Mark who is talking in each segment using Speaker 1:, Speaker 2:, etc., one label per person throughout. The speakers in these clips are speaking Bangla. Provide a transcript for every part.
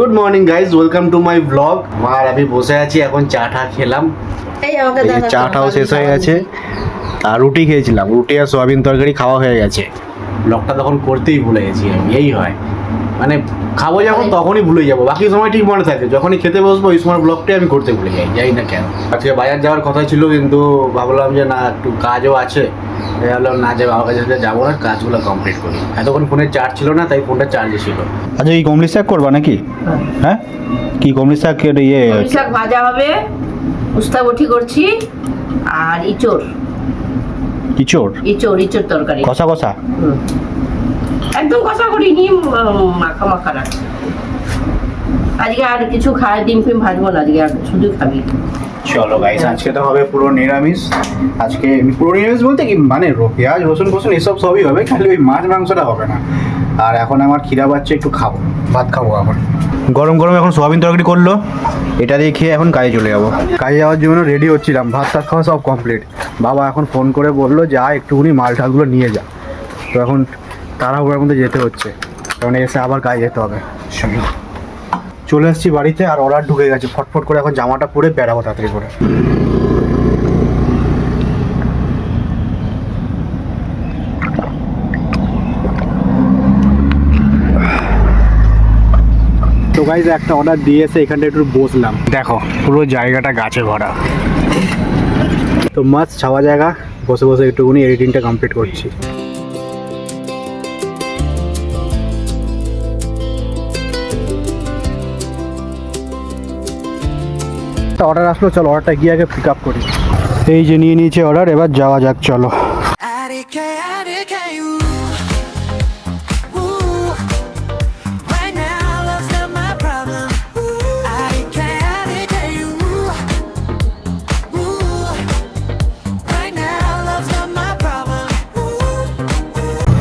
Speaker 1: Good morning guys, welcome to my blog. আর আমি বসে আছি, এখন চা টা খেলাম, চাটাও শেষ হয়ে গেছে। আর রুটি খেয়েছিলাম, রুটি আর সোয়াবিন তরকারি খাওয়া হয়ে গেছে। ব্লগটা তখন করতেই ভুলে গেছি আমি, এই হয় মানে খাবো যখন তখনই ভুলে যাবো, বাকি সময় ঠিক মনে থাকে, যখনই খেতে বসবো ওই সময় ব্লগটাই আমি করতে ভুলে যাই, যাই না কেন। আজকে বাজার যাওয়ার কথা ছিল, কিন্তু ভাবলাম যে না, একটু কাজও আছে, ভাবলাম না যে বাবার কাছে যাবো না, কাজগুলো কমপ্লিট করি। এতক্ষণ ফোনে চার্জ ছিল না, তাই ফোনটা চার্জে ছিল।
Speaker 2: আচ্ছা, এই কমলি শাক করবা নাকি? হ্যাঁ, কি কমলি শাক? ইয়ে
Speaker 3: কলমি শাক ভাজা হবে, উস্তা বটি করছি, আর ইচোর
Speaker 2: ইচোর
Speaker 3: ইচোর তরকারি
Speaker 2: কষা কষা।
Speaker 3: একদম কষা করিনি, মাখা মাখা রাখছি। আজকে আর কিছু খায় ডিম ফিম ভাজবো না, আজকে আর শুধু খাবি।
Speaker 2: চলো গাইস, আজকে তো হবে পুরো নিরামিষ। আজকে পুরো নিরামিষ বলতে কি মানে পেঁয়াজ রসুন ফসুন এসব সবই হবে, খালি ওই মাছ মাংসটা হবে না। আর এখন আমার খিদা পাচ্ছে, একটু খাবো, ভাত খাবো এখন। গরম গরম এখন সোয়াবিন তরকারি করলো, এটা দিয়ে খেয়ে এখন কাজে চলে যাবো। কাজে যাওয়ার জন্য রেডি হচ্ছিলাম, ভাত টাত খাওয়া সব কমপ্লিট। বাবা এখন ফোন করে বললো যা একটুখানি মাল টালগুলো নিয়ে যা। তো এখন তাড়াহুড়োর মধ্যে যেতে হচ্ছে, কারণ এসে আবার কাজে যেতে হবে। চলে এসেছি বাড়িতে, আর অর্ডার ঢুকে গেছে। ফটফট করে এখন জামাটা পরে বেরাবো তাড়াতাড়ি করে। তো গাইজ, একটা অর্ডার দিয়েছে, এখানটা একটু বসলাম, দেখো পুরো জায়গাটা গাছে ভরা। তো মাছ ছাওয়া জায়গা, বসে বসে একটুখানি এডিটিংটা কমপ্লিট করছি। অর্ডার আসলো, চলো অর্ডারটা গিয়ে আগে পিক আপ করি। এই যে নিয়ে নিয়েছে অর্ডার, এবার যাওয়া যাক চলো।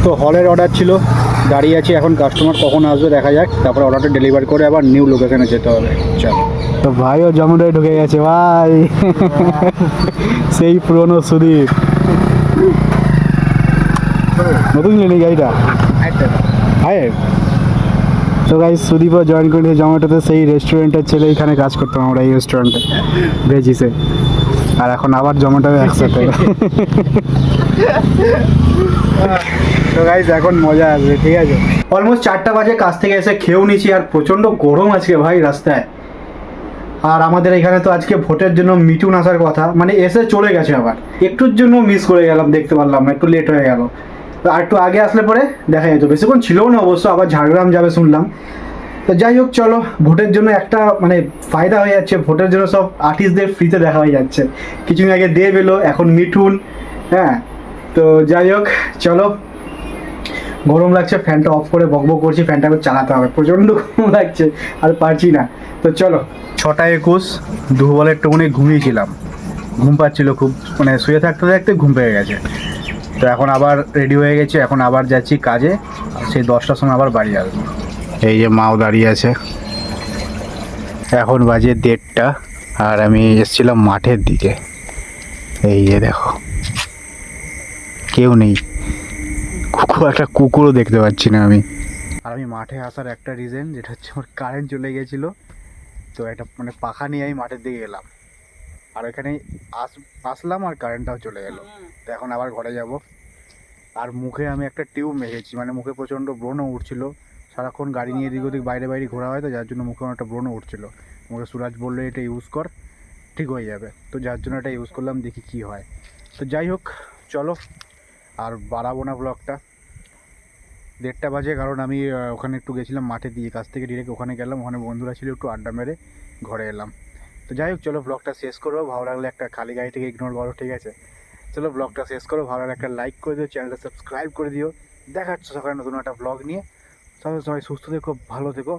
Speaker 2: তো হলের অর্ডার ছিল, দাঁড়িয়ে আছি এখন, কাস্টমার কখন আসবে দেখা যাক, তারপরে অর্ডারটা ডেলিভারি করে আবার নিউ লোকেশনে যেতে হবে। চলো। তো ভাইও জমটাই ঢুকে গেছে ভাই, সেই পুরনো সুদীপ। নতুন নিলি গাড়িটা? হ্যাঁ। তো গাই, সুদীপও জয়েন করেছে জমেটোতে, সেই রেস্টুরেন্টের ছেলে, এখানে কাজ করতাম আমরা এই রেস্টুরেন্টে ভেজিসে। আর এখন আবার জমেটো একসাথে। তো গাইস, এখন মজা আসবে, ঠিক আছে। অলমোস্ট 4টা বাজে, কাজ থেকে এসে খেয়েও নিয়েছি, আর প্রচণ্ড গরম আজকে ভাই রাস্তায়। আর আমাদের এখানে তো আজকে ভোটের জন্য মিঠুন আসার কথা, মানে এসে চলে গেছে, আবার একটুর জন্য মিস করে গেলাম, দেখতে পারলাম না, একটু লেট হয়ে গেল। আর একটু আগে আসলে পরে দেখা যেত, বেশিক্ষণ ছিলও না অবশ্য, আবার ঝাড়গ্রাম যাবে শুনলাম। তো যাই হোক, চলো, ভোটের জন্য একটা মানে ফায়দা হয়ে যাচ্ছে, ভোটের জন্য সব আর্টিস্টদের ফ্রিতে দেখা হয়ে যাচ্ছে। কিছুদিন আগে দেব এলো, এখন মিঠুন। হ্যাঁ, তো যাই হোক চলো। গরম লাগছে, ফ্যানটা অফ করে বকবক করছি, ফ্যানটা চালাতে হবে, প্রচণ্ড গরম লাগছে, আর পারছি না। তো চলো। 6:21, দুপুরবেলা একটুখানি ঘুমিয়েছিলাম, ঘুম পাচ্ছিল খুব, মানে শুয়ে থাকতে থাকতে ঘুম পেয়ে গেছে। তো এখন আবার রেডি হয়ে গেছে, এখন আবার যাচ্ছি কাজে, সেই 10টার সময় আবার বাড়ি আসবো। এই যে মাও দাঁড়িয়ে আছে, এখন বাজে 1:30, আর আমি এসেছিলাম মাঠের দিকে। এই যে দেখো, কেউ নেই, একটা কুকুরও দেখতে পাচ্ছি না আমি। আর আমি মাঠে আসার একটা রিজন, যেটা হচ্ছে আমার কারেন্ট চলে গেছিলো, তো একটা মানে পাখা নিয়ে আমি মাঠের দিকে গেলাম, আর এখানে আসলাম আর কারেন্টটাও চলে গেল। তো এখন আবার ঘরে যাব। আর মুখে আমি একটা টিউব মেখেছি, মানে মুখে প্রচণ্ড ব্রণও উঠছিল, সারাক্ষণ গাড়ি নিয়ে এদিক ওদিক বাইরে বাইরে ঘোরা হয়, তো যার জন্য মুখে একটা ব্রণও উঠছিল। মুখে সুরাজ বললো এটা ইউজ কর, ঠিক হয়ে যাবে, তো যার জন্য এটা ইউজ করলাম, দেখি কি হয়। তো যাই হোক চলো, আর বাড়াবো না ব্লগটা। 1:30 বাজে, কারণ আমি ওখানে একটু গেছিলাম মাঠে দিয়ে, কাছ থেকে ডিরেক্ট ওখানে গেলাম, ওখানে বন্ধুরা ছিল, একটু আড্ডা মেরে ঘরে এলাম। তো যাই হোক চলো, ব্লগটা শেষ করবো। ভালো লাগলে একটা খালি গাড়ি থেকে ইগনোর করো, ঠিক আছে। চলো ব্লগটা শেষ করো, ভালো লাগলে একটা লাইক করে দিও, চ্যানেলটা সাবস্ক্রাইব করে দিও। দেখা হচ্ছে সকালে নতুন একটা ব্লগ নিয়ে। সবাই সুস্থ থেকো, ভালো থেকো।